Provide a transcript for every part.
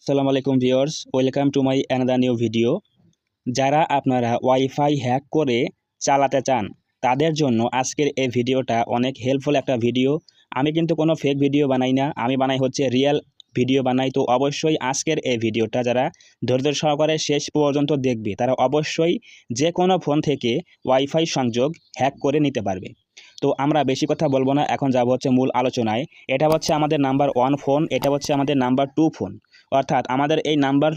আসসালামু আলাইকুম viewers, welcome to my another new video. যারা আপনারা ওয়াইফাই হ্যাক করে চালাতে চান তাদের জন্য আজকের এই ভিডিওটা অনেক হেল্পফুল একটা ভিডিও। আমি কিন্তু কোনো ফেক ভিডিও বানাই না, আমি বানাই হচ্ছে রিয়েল ভিডিও বানাই। তো অবশ্যই আজকের এই ভিডিওটা যারা ধৈর্য সহকারে শেষ পর্যন্ত দেখবে তারা অবশ্যই যে কোনো ফোন থেকে ওয়াইফাই সংযোগ হ্যাক করে নিতে পারবে। তো আমরা বেশি কথা বলবো না, এখন যাব হচ্ছে মূল আলোচনায়। এটা হচ্ছে আমাদের নাম্বার 1 ফোন, এটা হচ্ছে আমাদের নাম্বার 2 ফোন। অর্থাৎ আমাদের এই নাম্বার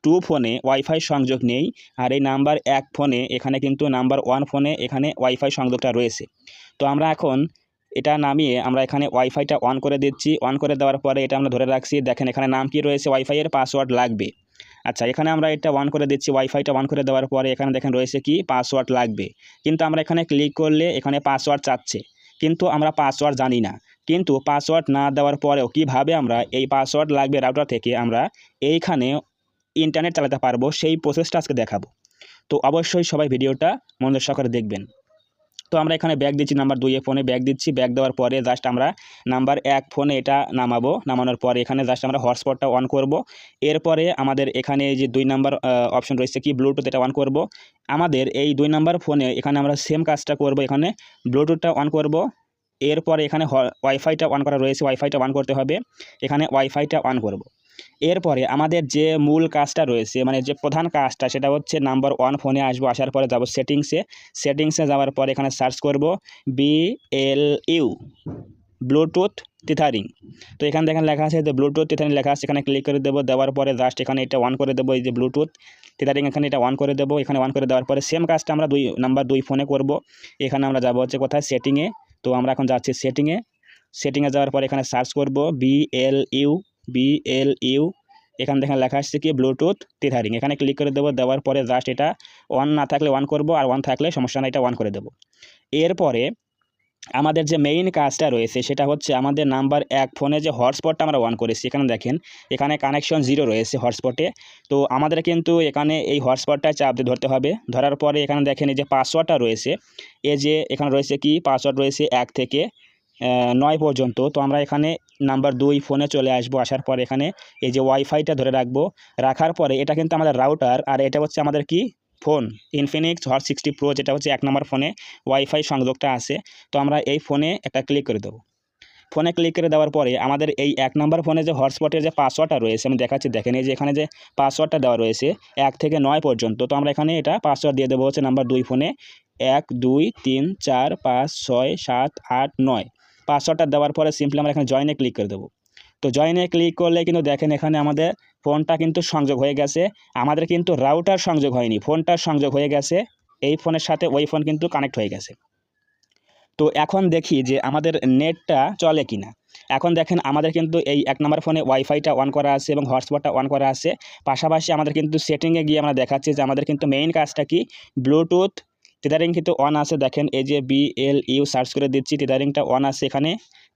2 ফোনে ওয়াইফাই সংযোগ নেই, আর এই নাম্বার 1 ফোনে এখানে কিন্তু নাম্বার 1 ফোনে এখানে ওয়াইফাই সংযোগটা রয়েছে। তো আমরা এখন এটা নামিয়ে আমরা এখানে ওয়াইফাইটা অন করে দিচ্ছি। অন করে দেওয়ার পরে এটা আমরা ধরে রাখছি। দেখেন এখানে নাম কি রয়েছে, ওয়াইফাইয়ের পাসওয়ার্ড লাগবে। আচ্ছা, এখানে আমরা এটা অন করে দিচ্ছি। ওয়াইফাইটা অন করে দেওয়ার পরে এখানে দেখেন রয়েছে কি পাসওয়ার্ড লাগবে, কিন্তু আমরা এখানে ক্লিক করলে এখানে পাসওয়ার্ড চাচ্ছে, কিন্তু আমরা পাসওয়ার্ড জানি না। কিন্তু পাসওয়ার্ড না দেওয়ার পরেও কিভাবে আমরা এই পাসওয়ার্ড লাগবে রাউটার থেকে আমরা এইখানে ইন্টারনেট চালাতে পারবো সেই প্রসেসটা আজকে দেখাবো। তো অবশ্যই সবাই ভিডিওটা মনোযোগ সহকারে দেখবেন। তো আমরা এখানে ব্যাক দিচ্ছি, নাম্বার 2 ফোনে ব্যাক দিচ্ছি। ব্যাক দেওয়ার পরে জাস্ট আমরা নাম্বার 1 ফোনে এটা নামাবো। নামানোর পরে এখানে জাস্ট আমরা হটস্পটটা অন করব। এরপরে আমাদের এখানে যে 2 নাম্বার অপশন রয়েছে কি ব্লুটুথ, এটা অন করব। আমাদের এই 2 নাম্বার ফোনে এখানে আমরা সেম কাজটা করব। এখানে ব্লুটুথটা অন করব। এরপরে এখানে ওয়াইফাইটা অন করা রয়েছে, ওয়াইফাইটা অন করতে হবে। এখানে ওয়াইফাইটা অন করব। এরপরে আমাদের যে মূল কাজটা রয়েছে, মানে যে প্রধান কাজটা, সেটা হচ্ছে নাম্বার 1 ফোনে আসবো। আসার পরে যাব সেটিংসে যাওয়ার পরে এখানে সার্চ করব BLU ব্লুটুথ টিথারিং। তো এখানে দেখেন লেখা আছে যে ব্লুটুথ টিথারিং লেখা আছে, এখানে ক্লিক করে দেবো। দেওয়ার পরে জাস্ট এখানে এটা অন করে দেবো, এই যে ব্লুটুথ টিথারিং এখানে এটা অন করে দেবো। এখানে অন করে দেওয়ার পরে সেম কাজটা আমরা নাম্বার 2 ফোনে করব। এখানে আমরা যাব হচ্ছে কোথায়, সেটিংয়ে। তো আমরা এখন যাচ্ছি সেটিংয়ে যাওয়ার পরে এখানে সার্চ করব BLU। এখানে দেখেন লেখা আসছে কি ব্লুটুথ টিথারিং, এখানে ক্লিক করে দেবো। দেওয়ার পরে জাস্ট এটা অন না থাকলে অন করব, আর অন থাকলে সমস্যা না, এটা অন করে দেবো। এরপরে আমাদের যে মেইন কাজটা রয়েছে সেটা হচ্ছে আমাদের নাম্বার 1 ফোনে যে হটস্পটটা আমরা অন করেছি, এখানে দেখেন এখানে কানেকশন 0 রয়েছে হটস্পটে। তো আমাদের কিন্তু এখানে এই হটস্পটটা চাপ দিয়ে ধরতে হবে। ধরার পরে এখানে দেখেন এই যে পাসওয়ার্ডটা রয়েছে, এই যে এখানে রয়েছে কি পাসওয়ার্ড রয়েছে 1 থেকে 9 পর্যন্ত। তো আমরা এখানে নাম্বার 2 ফোনে চলে আসবো। আসার পর এখানে এই যে ওয়াইফাইটা ধরে রাখবো। রাখার পরে এটা কিন্তু আমাদের রাউটার, আর এটা হচ্ছে আমাদের কি ফোন ইনফিনিক্স হট 60 প্রো, যেটা হচ্ছে 1 নম্বর ফোনে ওয়াইফাই সংযোগটা আছে। তো আমরা এই ফোনে একটা ক্লিক করে দেবো। ফোনে ক্লিক করে দেওয়ার পরে আমাদের এই 1 নম্বর ফোনে যে হটস্পটের যে পাসওয়ার্ডটা রয়েছে আমি দেখাচ্ছি, দেখেন এই যে এখানে যে পাসওয়ার্ডটা দেওয়া রয়েছে 1 থেকে 9 পর্যন্ত। তো আমরা এখানে এটা পাসওয়ার্ড দিয়ে দেবো হচ্ছে নাম্বার 2 ফোনে 1 2 3 4 5 6 7 8 9। পাসওয়ার্ডটা দেওয়ার পরে সিম্পলি আমরা এখানে জয়েনে ক্লিক করে দেবো। তো জয়েনে ক্লিক করলে কিন্তু দেখেন এখানে আমাদের ফোনটা কিন্তু সংযোগ হয়ে গেছে। আমাদের কিন্তু রাউটার সংযোগ হয়নি, ফোনটার সংযোগ হয়ে গেছে। এই ফোনের সাথে ওই ফোন কিন্তু কানেক্ট হয়ে গেছে। তো এখন দেখি যে আমাদের নেটটা চলে কি না। এখন দেখেন আমাদের কিন্তু এই 1 নম্বর ফোনে ওয়াইফাইটা অন করা আছে এবং হটস্পটটা অন করা আছে। পাশাপাশি আমাদের কিন্তু সেটিংয়ে গিয়ে আমরা দেখাচ্ছি যে আমাদের কিন্তু মেইন কাজটা কি ব্লুটুথ টিথারিং কিন্তু অন আছে। দেখেন এই যে BLU সার্চ করে দিচ্ছি, টিথারিংটা অন আছে এখানে।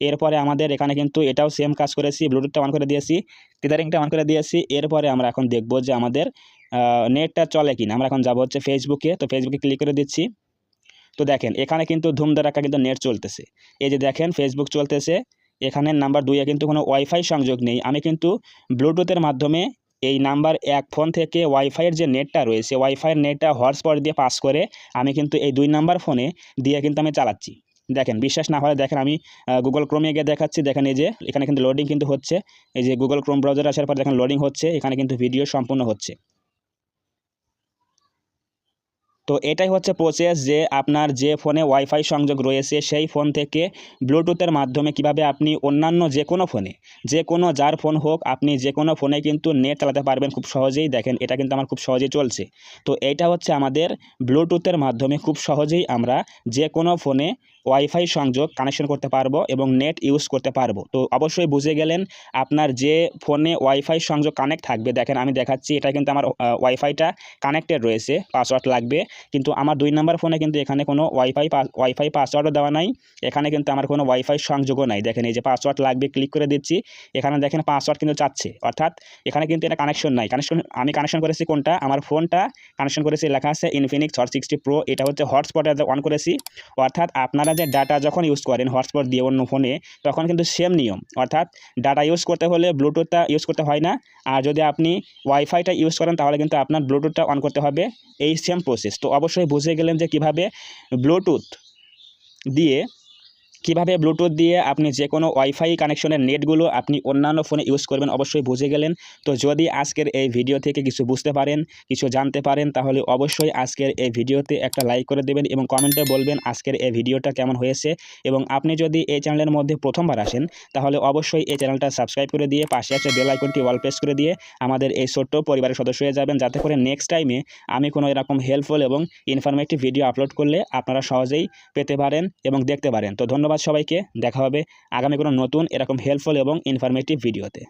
এরপরে আমাদের এখানে কিন্তু এটাও সেম কাজ করেছি, ব্লুটুথটা অন করে দিয়েছি, টিথারিংটা অন করে দিয়েছি। এরপরে আমরা এখন দেখব যে আমাদের নেটটা চলে কিনা। আমরা এখন যাব হচ্ছে ফেসবুকে। তো ফেসবুকে ক্লিক করে দিচ্ছি। তো দেখেন এখানে কিন্তু ধুমধারাক্কা কিন্তু নেট চলতেছে। এই যে দেখেন ফেসবুক চলতেছে। এখানে নাম্বার 2 এ কিন্তু কোনো ওয়াইফাই সংযোগ নেই। আমি কিন্তু ব্লুটুথের মাধ্যমে এই নাম্বার 1 ফোন থেকে ওয়াইফাইয়ের যে নেটটা রয়েছে, ওয়াইফাইয়ের নেটটা হটস্পট দিয়ে পাস করে আমি কিন্তু এই 2 নাম্বার ফোনে দিয়ে কিন্তু আমি চালাচ্ছি। দেখেন বিশ্বাস না হলে দেখেন আমি গুগল ক্রোমে গিয়ে দেখাচ্ছি। দেখেন এই যে এখানে কিন্তু লোডিং কিন্তু হচ্ছে। এই যে গুগল ক্রোম ব্রাউজার আসার পর দেখেন লোডিং হচ্ছে, এখানে কিন্তু ভিডিও সম্পূর্ণ হচ্ছে। তো এটাই হচ্ছে প্রসেস যে আপনার যে ফোনে ওয়াইফাই সংযোগ রয়েছে সেই ফোন থেকে ব্লুটুথের মাধ্যমে কিভাবে আপনি অন্যান্য যে কোনো ফোনে, যে কোনো যার ফোন হোক, আপনি যে কোনো ফোনে কিন্তু নেট চালাতে পারবেন খুব সহজেই। দেখেন এটা কিন্তু আমার খুব সহজেই চলছে। তো এইটা হচ্ছে আমাদের ব্লুটুথের মাধ্যমে খুব সহজেই আমরা যে কোনো ফোনে ওয়াইফাই সংযোগ কানেকশন করতে পারবো এবং নেট ইউজ করতে পারবো। তো অবশ্যই বুঝে গেলেন আপনার যে ফোনে ওয়াইফাই সংযোগ কানেক্ট থাকবে। দেখেন আমি দেখাচ্ছি, এটা কিন্তু আমার ওয়াইফাইটা কানেক্টেড রয়েছে, পাসওয়ার্ড লাগবে। কিন্তু আমার 2 নাম্বার ফোনে কিন্তু এখানে কোনো ওয়াইফাই পাসওয়ার্ডও দেওয়া নাই। এখানে কিন্তু আমার কোনো ওয়াইফাই সংযোগও নাই। দেখেন এই যে পাসওয়ার্ড লাগবে, ক্লিক করে দিচ্ছি। এখানে দেখেন পাসওয়ার্ড কিন্তু চাচ্ছে, অর্থাৎ এখানে কিন্তু এটা কানেকশন নাই। আমি কানেকশন করেছি কোনটা, আমার ফোনটা কানেকশন করেছি, লেখা আছে ইনফিনিক্স হট 60 প্রো। এটা হচ্ছে হটস্পটে অন করেছি। অর্থাৎ আপনারা যে ডাটা যখন ইউজ করেন হটস্পট দিয়ে অন্য ফোনে, তখন কিন্তু সেম নিয়ম, অর্থাৎ ডাটা ইউজ করতে হলে ব্লুটুথটা ইউজ করতে হয় না, আর যদি আপনি ওয়াইফাইটা ইউজ করেন তাহলে কিন্তু আপনার ব্লুটুথটা অন করতে হবে, এই সেম প্রসেস। তো অবশ্যই বুঝে গেলেন যে কীভাবে ব্লুটুথ দিয়ে আপনি যে কোনো ওয়াইফাই কানেকশনের নেটগুলো আপনি অন্যান্য ফোনে ইউজ করবেন, অবশ্যই বুঝে গেলেন। তো যদি আজকের এই ভিডিও থেকে কিছু বুঝতে পারেন, কিছু জানতে পারেন, তাহলে অবশ্যই আজকের এই ভিডিওতে একটা লাইক করে দেবেন এবং কমেন্টে বলবেন আজকের এই ভিডিওটা কেমন হয়েছে। এবং আপনি যদি এই চ্যানেলের মধ্যে প্রথমবার আসেন তাহলে অবশ্যই এই চ্যানেলটা সাবস্ক্রাইব করে দিয়ে পাশে আছে বেল আইকনটি অল প্রেস করে দিয়ে আমাদের এই ছোট্ট পরিবারের সদস্য হয়ে যাবেন, যাতে করে নেক্সট টাইমে আমি কোনো এরকম হেল্পফুল এবং ইনফরমেটিভ ভিডিও আপলোড করলে আপনারা সহজেই পেতে পারেন এবং দেখতে পারেন। তো ধন্যবাদ সবাইকে, দেখা হবে আগামী কোনো নতুন এরকম হেল্পফুল এবং ইনফরমেটিভ ভিডিওতে।